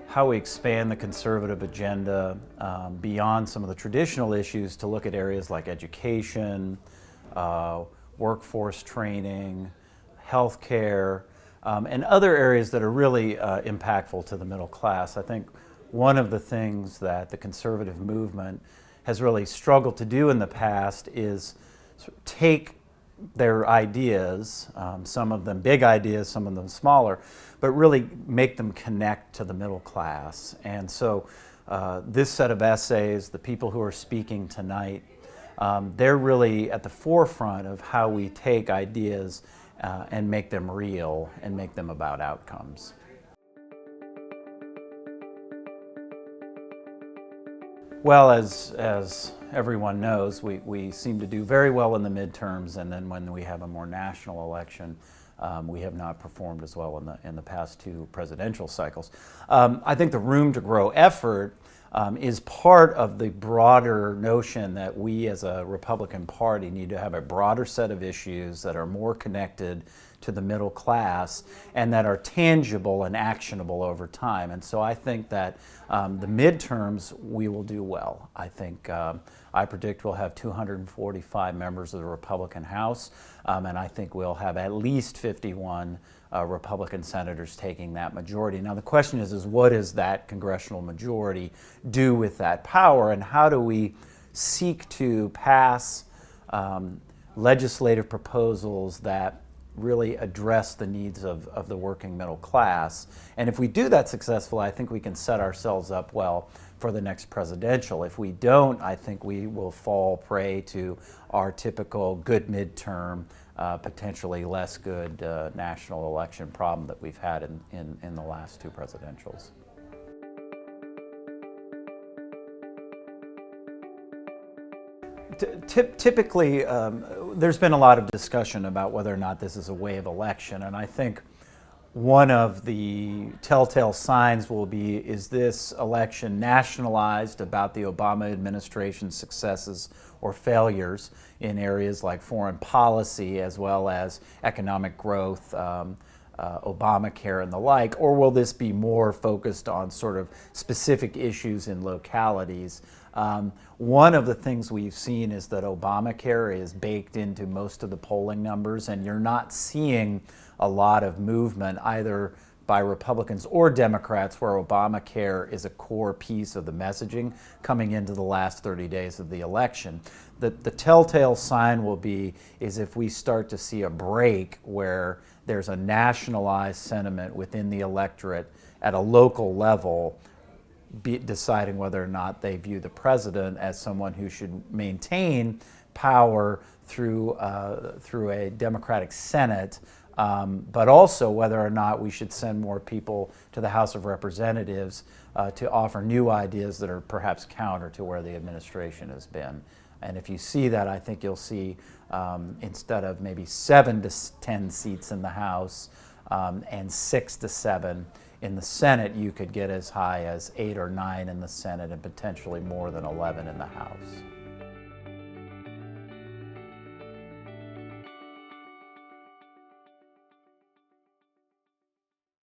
how we expand the conservative agenda beyond some of the traditional issues to look at areas like education, workforce training, healthcare, and other areas that are really impactful to the middle class. I think one of the things that the conservative movement has really struggled to do in the past is take their ideas, some of them big ideas, some of them smaller, but really make them connect to the middle class. And so this set of essays, the people who are speaking tonight, they're really at the forefront of how we take ideas and make them real and make them about outcomes. Well, as everyone knows, we seem to do very well in the midterms, and then when we have a more national election, we have not performed as well in the past two presidential cycles. I think the room to grow effort is part of the broader notion that we as a Republican Party need to have a broader set of issues that are more connected to the middle class and that are tangible and actionable over time. And so I think that the midterms we will do well. I think I predict we'll have 245 members of the Republican House, and I think we'll have at least 51 Republican senators taking that majority. Now the question is what does that congressional majority do with that power, and how do we seek to pass legislative proposals that really address the needs of the working middle class? And if we do that successfully, I think we can set ourselves up well for the next presidential. If we don't, I think we will fall prey to our typical good midterm, potentially less good national election problem that we've had in the last two presidentials. Typically, there's been a lot of discussion about whether or not this is a wave election, and I think one of the telltale signs will be, is this election nationalized about the Obama administration's successes or failures in areas like foreign policy as well as economic growth, Obamacare and the like, or will this be more focused on sort of specific issues in localities? One of the things we've seen is that Obamacare is baked into most of the polling numbers, and you're not seeing a lot of movement either by Republicans or Democrats where Obamacare is a core piece of the messaging coming into the last 30 days of the election. The telltale sign will be is if we start to see a break where there's a nationalized sentiment within the electorate at a local level deciding whether or not they view the president as someone who should maintain power through a Democratic Senate, but also whether or not we should send more people to the House of Representatives to offer new ideas that are perhaps counter to where the administration has been. And if you see that, I think you'll see instead of maybe 7 to 10 seats in the House and 6 to 7 in the Senate, you could get as high as 8 or 9 in the Senate and potentially more than 11 in the House.